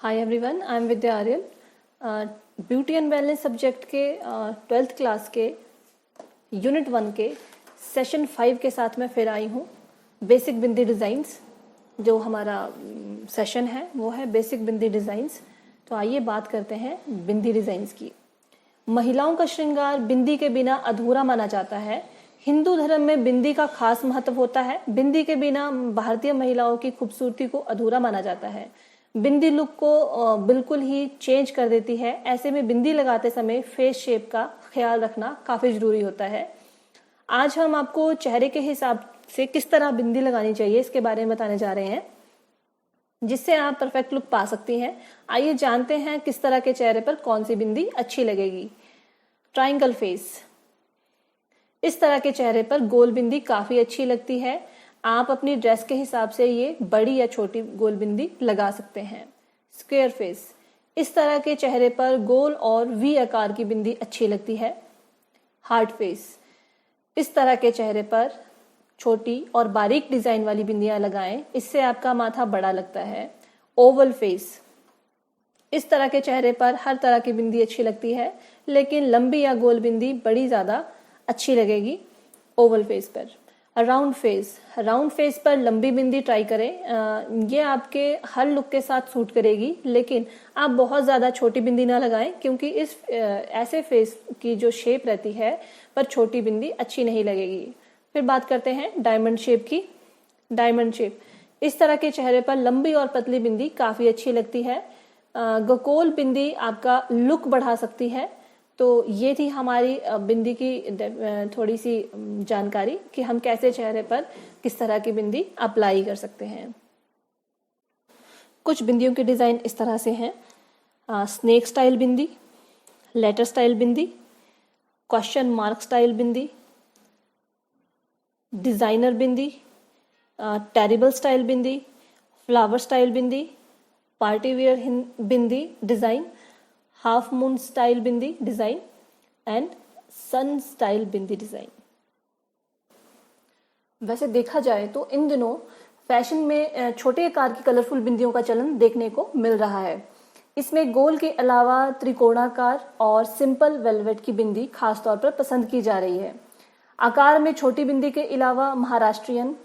Hi everyone, I am Vidya Aryan. Beauty and wellness subject के 12th class के unit 1 के session 5 के साथ मैं फिर आई हूँ। बेसिक बिंदी डिज़ाइंस जो हमारा सेशन है वो है बेसिक बिंदी डिज़ाइंस। तो आइए बात करते हैं बिंदी डिज़ाइंस की। महिलाओं का श्रृंगार बिंदी के बिना अधूरा माना जाता है। हिंदू धर्म में बिंदी का खास महत्व होता है। बिंदी के बिना भारतीय महिलाओं की खूबसूरती को अधूरा माना जाता है। बिंदी लुक को बिल्कुल ही चेंज कर देती है। ऐसे में बिंदी लगाते समय फेस शेप का ख्याल रखना काफी जरूरी होता है। आज हम आपको चेहरे के हिसाब से किस तरह बिंदी लगानी चाहिए इसके बारे में बताने जा रहे हैं, जिससे आप परफेक्ट लुक पा सकती हैं। आइए जानते हैं किस तरह के चेहरे पर कौन सी बिंदी अच्छी लगेगी। ट्रायंगल फेस, इस तरह के चेहरे पर गोल बिंदी काफी अच्छी लगती है। आप अपनी ड्रेस के हिसाब से ये बड़ी या छोटी गोल बिंदी लगा सकते हैं। स्क्वायर फेस, इस तरह के चेहरे पर गोल और वी आकार की बिंदी अच्छी लगती है। हार्ट फेस, इस तरह के चेहरे पर छोटी और बारीक डिजाइन वाली बिंदियां लगाएं, इससे आपका माथा बड़ा लगता है। ओवल फेस, इस तरह के चेहरे पर हर तरह की बिंदी अच्छी लगती है, लेकिन लंबी या गोल बिंदी बड़ी ज्यादा अच्छी लगेगी ओवल फेस पर। राउंड फेस, राउंड फेस पर लंबी बिंदी ट्राई करें। ये आपके हर लुक के साथ सूट करेगी, लेकिन आप बहुत ज्यादा छोटी बिंदी ना लगाएं, क्योंकि इस ऐसे फेस की जो शेप रहती है पर छोटी बिंदी अच्छी नहीं लगेगी। फिर बात करते हैं डायमंड शेप की। डायमंड शेप, इस तरह के चेहरे पर लंबी और पतली बिंदी काफी अच्छी लगती है। गोल बिंदी आपका लुक बढ़ा सकती है। तो ये थी हमारी बिंदी की थोड़ी सी जानकारी कि हम कैसे चेहरे पर किस तरह की बिंदी अप्लाई कर सकते हैं। कुछ बिंदियों के डिजाइन इस तरह से हैं। Snake style bindi, letter style bindi, question mark style bindi, designer bindi, terrible style bindi, flower style bindi, party wear bindi design, half moon style bindi design and sun style bindi design. वैसे देखा जाए तो इन दिनों फैशन में छोटे आकार की कलरफुल बिंदियों का चलन देखने को मिल रहा है। इसमें गोल के अलावा त्रिकोणाकार और सिंपल वेलवेट की बिंदी खासतौर पर पसंद की जा रही है। आकार में छोटी बिंदी के अलावा महाराष्ट्रियन,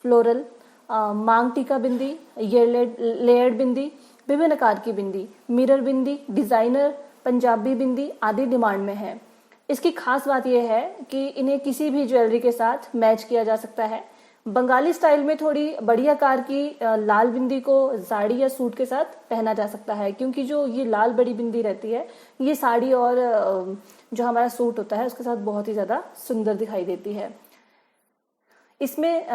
फ्लोरल, मांग टीका बिंदी, लेयर्ड बिंदी, विभिन्न आकार की बिंदी, मिरर बिंदी, डिजाइनर, पंजाबी बिंदी आदि डिमांड में है। इसकी खास बात यह है कि इन्हें किसी भी ज्वेलरी के साथ मैच किया जा सकता है। बंगाली स्टाइल में थोड़ी बड़ी आकार की लाल बिंदी को साड़ी या सूट के साथ पहना जा सकता है, क्योंकि जो ये लाल बड़ी बिंदी रहती है ये साड़ी और जो हमारा सूट होता है उसके साथ बहुत ही ज्यादा सुंदर दिखाई देती है। इसमें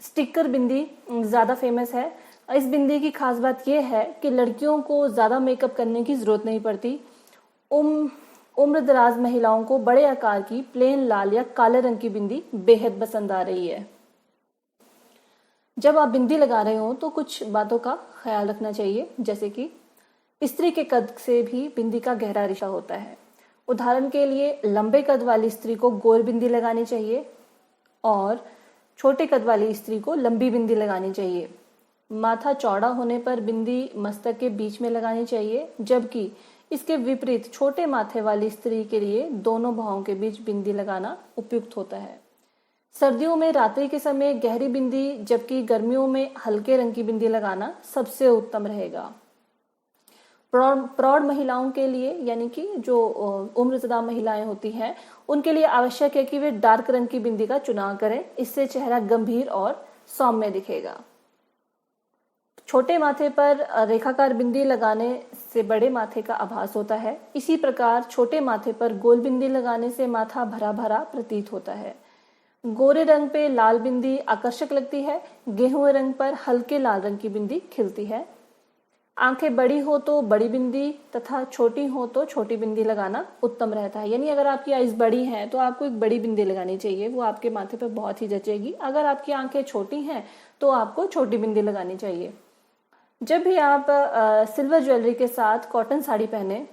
स्टिकर बिंदी ज्यादा फेमस है। इस बिंदी की खास बात यह है कि लड़कियों को ज्यादा मेकअप करने की जरूरत नहीं पड़ती। उम्र दराज महिलाओं को बड़े आकार की प्लेन लाल या काले रंग की बिंदी बेहद पसंद आ रही है। जब आप बिंदी लगा रहे हो तो कुछ बातों का ख्याल रखना चाहिए, जैसे कि स्त्री के कद से भी बिंदी का गहरा रिश्ता होता है। उदाहरण के लिए लंबे कद वाली स्त्री को गोल बिंदी लगानी चाहिए और छोटे कद वाली स्त्री को लंबी बिंदी लगानी चाहिए। माथा चौड़ा होने पर बिंदी मस्तक के बीच में लगानी चाहिए, जबकि इसके विपरीत छोटे माथे वाली स्त्री के लिए दोनों बाहों के बीच बिंदी लगाना उपयुक्त होता है। सर्दियों में रात्रि के समय गहरी बिंदी, जबकि गर्मियों में हल्के रंग की बिंदी लगाना सबसे उत्तम रहेगा। प्रौढ़ महिलाओं के लिए, यानी कि जो उम्रज़दा महिलाएं होती हैं, उनके लिए आवश्यक है कि वे डार्क रंग की बिंदी का चुनाव करें। इससे चेहरा गंभीर और सौम्य दिखेगा। छोटे माथे पर रेखाकार बिंदी लगाने से बड़े माथे का आभास होता है। इसी प्रकार छोटे माथे पर गोल बिंदी लगाने से माथा भरा भरा प्रतीत होता है। गोरे रंग पे लाल बिंदी आकर्षक लगती है, गेहूं रंग पर हल्के लाल रंग की बिंदी खिलती है। आंखें बड़ी हो तो बड़ी बिंदी तथा छोटी हो तो छोटी बिंदी लगाना उत्तम रहता है। यानी अगर आपकी आईज बड़ी हैं तो आपको एक बड़ी बिंदी लगानी चाहिए, वो आपके माथे पर बहुत ही जचेगी। अगर आपकी आंखें छोटी हैं तो आपको छोटी बिंदी लगानी चाहिए। जब भी आप सिल्वर ज्वेलरी के साथ कॉटन साड़ी पहने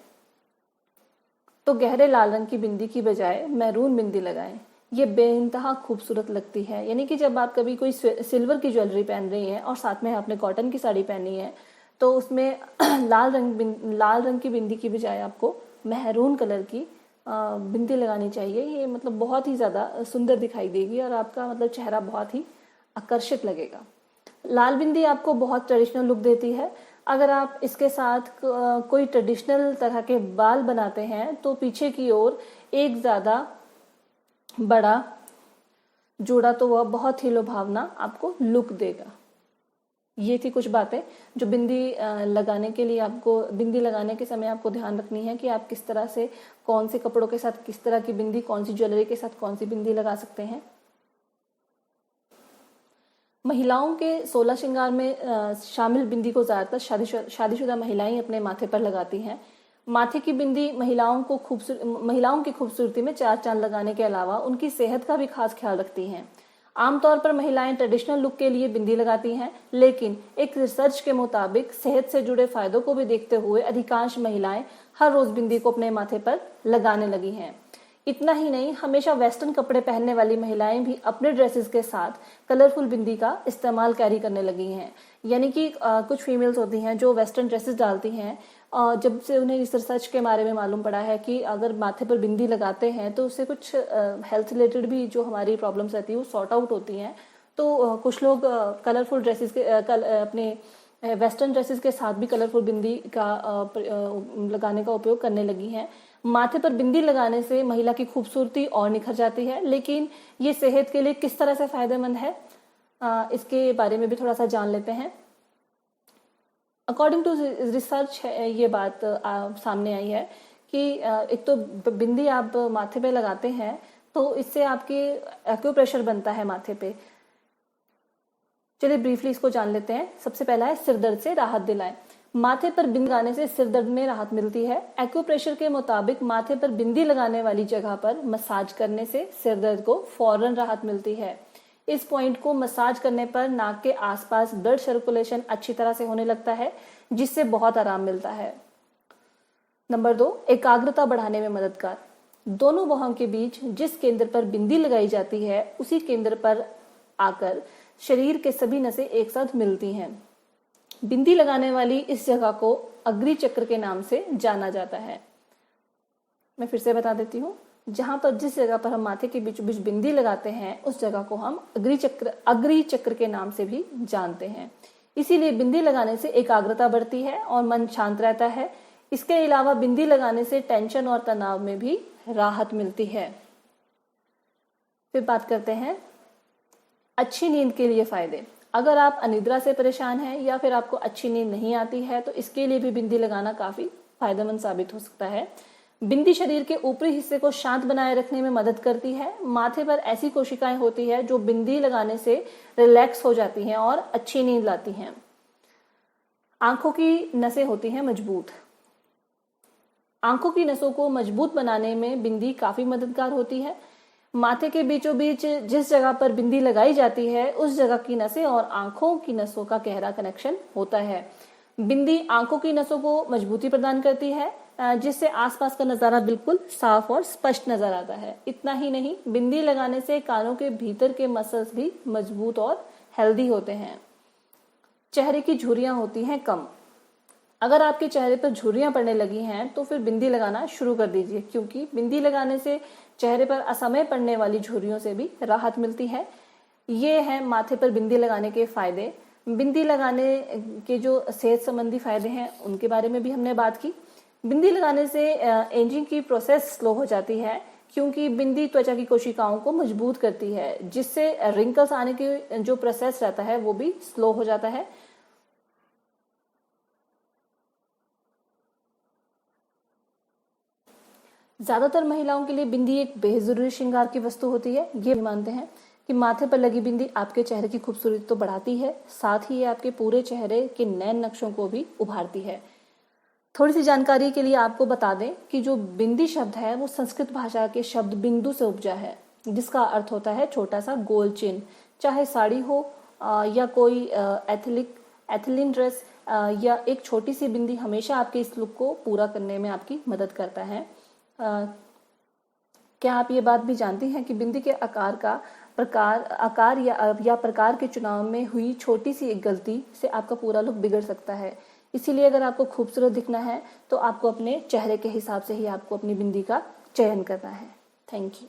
तो गहरे लाल रंग की बिंदी की बजाय मैरून बिंदी लगाएं। ये बेइंतहा खूबसूरत लगती है। यानी कि जब आप कभी कोई सिल्वर की ज्वेलरी पहन रही हैं और साथ में आपने कॉटन की साड़ी पहनी है, तो उसमें लाल रंग की बिंदी की बजाय आपको मेहरून कलर की बिंदी लगानी चाहिए। ये मतलब बहुत ही ज़्यादा सुंदर दिखाई देगी और आपका मतलब चेहरा बहुत ही आकर्षित लगेगा। लाल बिंदी आपको बहुत ट्रेडिशनल लुक देती है। अगर आप इसके साथ कोई ट्रेडिशनल तरह के बाल बनाते हैं तो पीछे की ओर एक ज़्यादा बड़ा जोड़ा तो वह बहुत ही लुभावना आपको लुक देगा। ये थी कुछ बातें जो बिंदी लगाने के लिए आपको, बिंदी लगाने के समय आपको ध्यान रखनी है कि आप किस तरह से, कौन से कपड़ों के साथ किस तरह की बिंदी, कौन सी ज्वेलरी के साथ कौन सी बिंदी लगा सकते हैं। महिलाओं के 16 श्रृंगार में शामिल बिंदी को ज़्यादातर शादीशुदा महिलाएं अपने माथे पर लगाती हैं। माथे की बिंदी महिलाओं की खूबसूरती में चार चांद लगाने के अलावा उनकी सेहत का भी खास ख्याल रखती हैं। आमतौर पर महिलाएं ट्रेडिशनल लुक के लिए बिंदी लगाती हैं, लेकिन एक रिसर्च के मुताबिक सेहत से जुड़े फायदों को भी देखते हुए अधिकांश महिलाएं हर रोज बिंदी को अपने माथे पर लगाने लगी हैं। इतना ही नहीं, हमेशा वेस्टर्न कपड़े पहनने वाली महिलाएं भी अपने ड्रेसेस के साथ कलरफुल बिंदी का इस्तेमाल कैरी करने लगी हैं। यानी कि कुछ फीमेल्स होती हैं जो वेस्टर्न ड्रेसेस डालती हैं, जब से उन्हें इस रिसर्च के बारे में मालूम पड़ा है कि अगर माथे पर बिंदी लगाते हैं तो उससे कुछ हेल्थ रिलेटेड भी जो हमारी प्रॉब्लम्स रहती है वो सॉर्ट आउट होती हैं। तो कुछ लोग कलरफुल ड्रेसेस के अपने वेस्टर्न ड्रेसेस के साथ भी कलरफुल बिंदी का लगाने का उपयोग करने लगी हैं। माथे पर बिंदी लगाने से महिला की खूबसूरती और निखर जाती है, लेकिन ये सेहत के लिए किस तरह से फायदेमंद है इसके बारे में भी थोड़ा सा जान लेते हैं। अकॉर्डिंग टू रिसर्च ये बात सामने आई है कि एक तो बिंदी आप माथे पे लगाते हैं तो इससे आपके एक्यूप्रेशर बनता है माथे पे। चलिए ब्रीफली इसको जान लेते हैं। सबसे पहला है सिरदर्द से राहत दिलाए। माथे पर बिंदी लगाने से सिरदर्द में राहत मिलती है। एक्यूप्रेशर के मुताबिक माथे पर बिंदी लगाने वाली जगह पर मसाज करने से सिरदर्द को फौरन राहत मिलती है। इस पॉइंट को मसाज करने पर नाक के आसपास ब्लड सर्कुलेशन अच्छी तरह से होने लगता है, जिससे बहुत आराम मिलता है। नंबर 2, एकाग्रता बढ़ाने में मददगार। दोनों बाहों के बीच जिस केंद्र पर बिंदी लगाई जाती है उसी केंद्र पर आकर शरीर के सभी नसें एक साथ मिलती हैं। बिंदी लगाने वाली इस जगह को अग्नि चक्र के नाम से जाना जाता है। मैं फिर से बता देती हूँ, जहां पर जिस जगह पर हम माथे के बीच बीच बिंदी लगाते हैं उस जगह को हम अग्नि चक्र के नाम से भी जानते हैं। इसीलिए बिंदी लगाने से एकाग्रता बढ़ती है और मन शांत रहता है। इसके अलावा बिंदी लगाने से टेंशन और तनाव में भी राहत मिलती है। फिर बात करते हैं अच्छी नींद के लिए फायदे। अगर आप अनिद्रा से परेशान हैं या फिर आपको अच्छी नींद नहीं आती है तो इसके लिए भी बिंदी लगाना काफी फायदेमंद साबित हो सकता है। बिंदी शरीर के ऊपरी हिस्से को शांत बनाए रखने में मदद करती है। माथे पर ऐसी कोशिकाएं होती है जो बिंदी लगाने से रिलैक्स हो जाती हैं और अच्छी नींद लाती हैं। आंखों की नसें होती हैं मजबूत। आंखों की नसों को मजबूत बनाने में बिंदी काफी मददगार होती है। माथे के बीचों बीच जिस जगह पर बिंदी लगाई जाती है उस जगह की नसें और आंखों की नसों का गहरा कनेक्शन होता है। बिंदी आंखों की नसों को मजबूती प्रदान करती है, जिससे आसपास का नजारा बिल्कुल साफ और स्पष्ट नजर आता है। इतना ही नहीं, बिंदी लगाने से कानों के भीतर के मसल्स भी मजबूत और हेल्दी होते हैं। चेहरे की झुर्रियां होती हैं कम। अगर आपके चेहरे पर झुर्रियां पड़ने लगी हैं तो फिर बिंदी लगाना शुरू कर दीजिए, क्योंकि बिंदी लगाने से चेहरे पर असमय पड़ने वाली झुर्रियों से भी राहत मिलती है। ये है माथे पर बिंदी लगाने के फायदे। बिंदी लगाने के जो सेहत संबंधी फायदे हैं उनके बारे में भी हमने बात की। बिंदी लगाने से एजिंग की प्रोसेस स्लो हो जाती है, क्योंकि बिंदी त्वचा की कोशिकाओं को मजबूत करती है, जिससे रिंकल्स आने की जो प्रोसेस रहता है वो भी स्लो हो जाता है। ज्यादातर महिलाओं के लिए बिंदी एक बेजरूरी श्रृंगार की वस्तु होती है। ये मानते हैं कि माथे पर लगी बिंदी आपके चेहरे की खूबसूरती तो बढ़ाती है, साथ ही ये आपके पूरे चेहरे के नैन नक्शों को भी उभारती है। थोड़ी सी जानकारी के लिए आपको बता दें कि जो बिंदी शब्द है वो संस्कृत भाषा के शब्द बिंदु से उपजा है, जिसका अर्थ होता है छोटा सा गोल चिन्ह। चाहे साड़ी हो या कोई एथलीन ड्रेस या एक छोटी सी बिंदी हमेशा आपके इस लुक को पूरा करने में आपकी मदद करता है। क्या आप ये बात भी जानती हैं कि बिंदी के आकार या प्रकार के चुनाव में हुई छोटी सी एक गलती से आपका पूरा लुक बिगड़ सकता है। इसीलिए अगर आपको खूबसूरत दिखना है तो आपको अपने चेहरे के हिसाब से ही आपको अपनी बिंदी का चयन करना है। Thank you.